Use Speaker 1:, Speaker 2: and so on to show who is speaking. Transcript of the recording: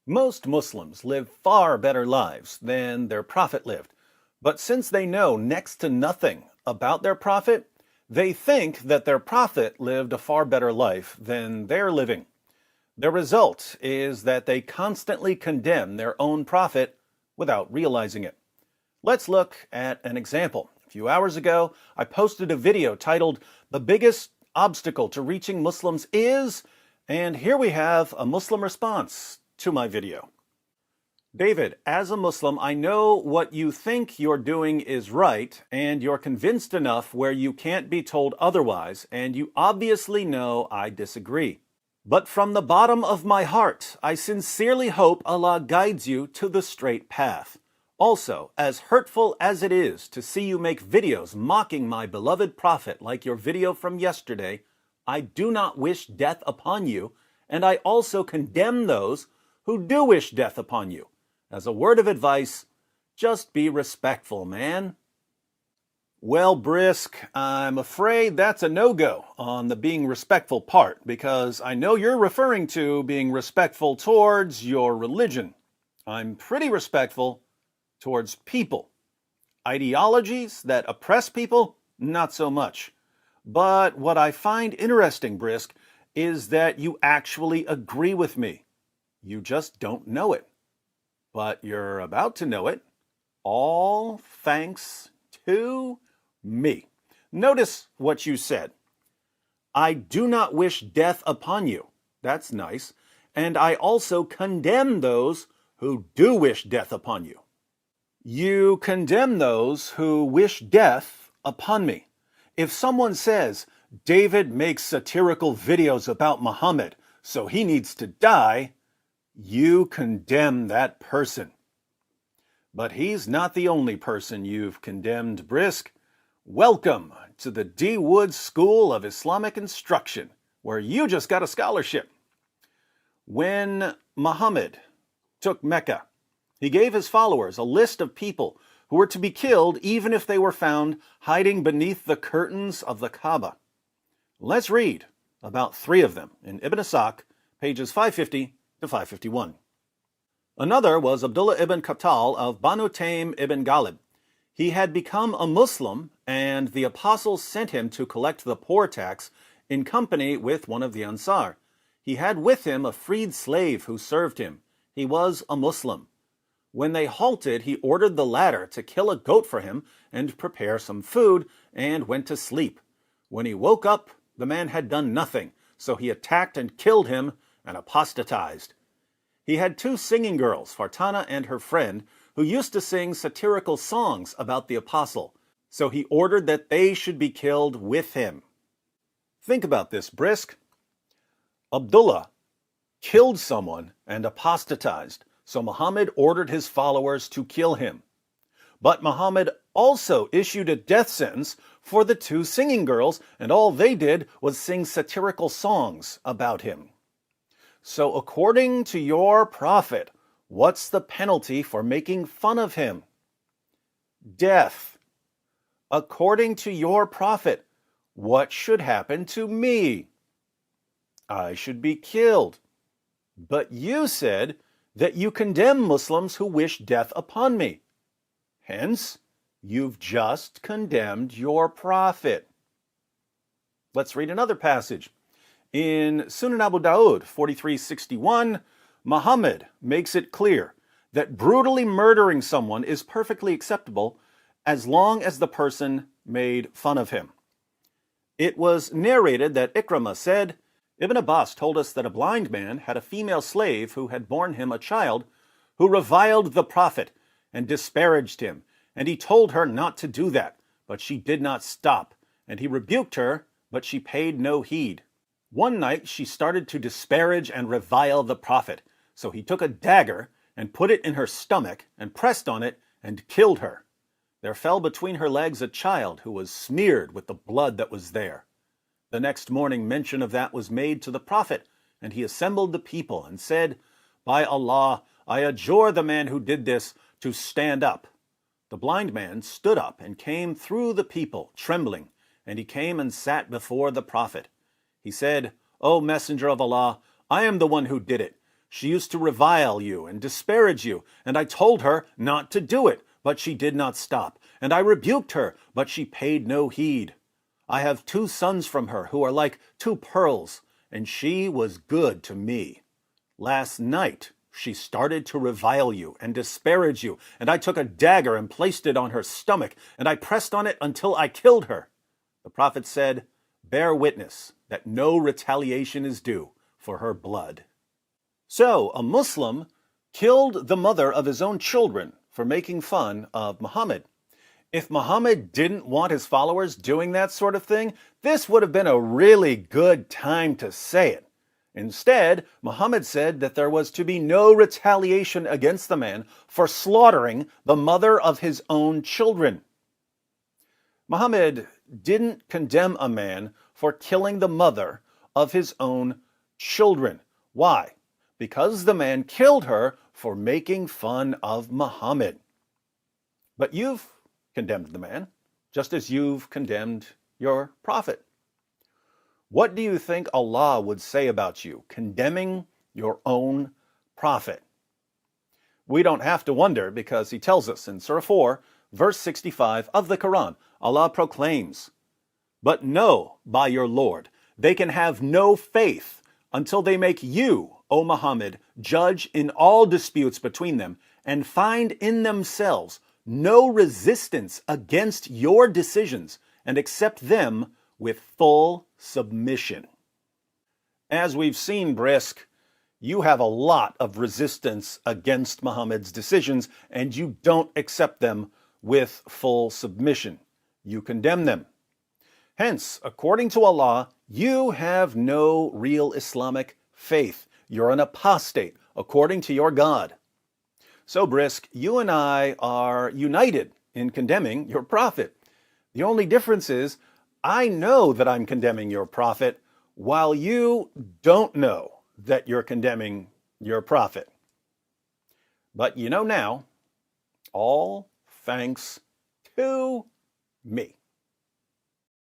Speaker 1: Most Muslims live far better lives than their prophet lived, but since they know next to nothing about their prophet, they think that their prophet lived a far better life than they're living. The result is that they constantly condemn their own prophet without realizing it. Let's look at an example. A few hours ago, I posted a video titled, "The Biggest Obstacle to Reaching Muslims Is," and here we have a Muslim response to my video. David, as a Muslim, I know what you think you're doing is right, and you're convinced enough where you can't be told otherwise, and you obviously know I disagree. But from the bottom of my heart, I sincerely hope Allah guides you to the straight path. Also, as hurtful as it is to see you make videos mocking my beloved Prophet like your video from yesterday, I do not wish death upon you, and I also condemn those who do wish death upon you. As a word of advice, just be respectful, man. Well, Brisk, I'm afraid that's a no-go on the being respectful part, because I know you're referring to being respectful towards your religion. I'm pretty respectful towards people. Ideologies that oppress people, not so much. But what I find interesting, Brisk, is that you actually agree with me. You just don't know it. But you're about to know it, all thanks to me. Notice what you said. I do not wish death upon you. That's nice. And I also condemn those who do wish death upon you. You condemn those who wish death upon me. If someone says, David makes satirical videos about Muhammad, so he needs to die, you condemn that person. But he's not the only person you've condemned, Brisk. Welcome to the D. Wood School of Islamic Instruction, where you just got a scholarship. When Muhammad took Mecca, he gave his followers a list of people who were to be killed even if they were found hiding beneath the curtains of the Kaaba. Let's read about 3 of them in Ibn Ishaq, pages 550 to 551. Another was Abdullah ibn Khattal of Banu Taym ibn Ghalib. He had become a Muslim, and the apostles sent him to collect the poor tax in company with one of the Ansar. He had with him a freed slave who served him. He was a Muslim. When they halted, he ordered the latter to kill a goat for him and prepare some food, and went to sleep. When he woke up, the man had done nothing, so he attacked and killed him and apostatized. He had 2 singing girls, Fartana and her friend, who used to sing satirical songs about the apostle, so he ordered that they should be killed with him. Think about this, Brisk. Abdullah killed someone and apostatized, so Muhammad ordered his followers to kill him. But Muhammad also issued a death sentence for the 2 singing girls, and all they did was sing satirical songs about him. So according to your prophet, what's the penalty for making fun of him? Death. According to your prophet, what should happen to me? I should be killed. But you said that you condemn Muslims who wish death upon me. Hence, you've just condemned your prophet. Let's read another passage. In Sunan Abu Dawud 4361, Muhammad makes it clear that brutally murdering someone is perfectly acceptable as long as the person made fun of him. It was narrated that Ikramah said, Ibn Abbas told us that a blind man had a female slave who had borne him a child who reviled the Prophet and disparaged him, and he told her not to do that, but she did not stop, and he rebuked her, but she paid no heed. One night she started to disparage and revile the Prophet, so he took a dagger and put it in her stomach and pressed on it and killed her. There fell between her legs a child who was smeared with the blood that was there. The next morning mention of that was made to the Prophet, and he assembled the people and said, By Allah, I adjure the man who did this to stand up. The blind man stood up and came through the people, trembling, and he came and sat before the Prophet. He said, O Messenger of Allah, I am the one who did it. She used to revile you and disparage you, and I told her not to do it, but she did not stop. And I rebuked her, but she paid no heed. I have 2 sons from her who are like 2 pearls, and she was good to me. Last night she started to revile you and disparage you, and I took a dagger and placed it on her stomach, and I pressed on it until I killed her. The prophet said, bear witness that no retaliation is due for her blood. So, a Muslim killed the mother of his own children for making fun of Muhammad. If Muhammad didn't want his followers doing that sort of thing, this would have been a really good time to say it. Instead, Muhammad said that there was to be no retaliation against the man for slaughtering the mother of his own children. Muhammad didn't condemn a man for killing the mother of his own children. Why? Because the man killed her for making fun of Muhammad. But you've condemned the man, just as you've condemned your prophet. What do you think Allah would say about you, condemning your own prophet? We don't have to wonder, because he tells us in Surah 4, verse 65 of the Quran, Allah proclaims, but know by your Lord, they can have no faith until they make you, O Muhammad, judge in all disputes between them, and find in themselves no resistance against your decisions, and accept them with full submission. As we've seen, Brisk, you have a lot of resistance against Muhammad's decisions, and you don't accept them with full submission. You condemn them. Hence, according to Allah, you have no real Islamic faith. You're an apostate, according to your God. So, Brisk, you and I are united in condemning your prophet. The only difference is, I know that I'm condemning your prophet, while you don't know that you're condemning your prophet. But you know now, all thanks to me.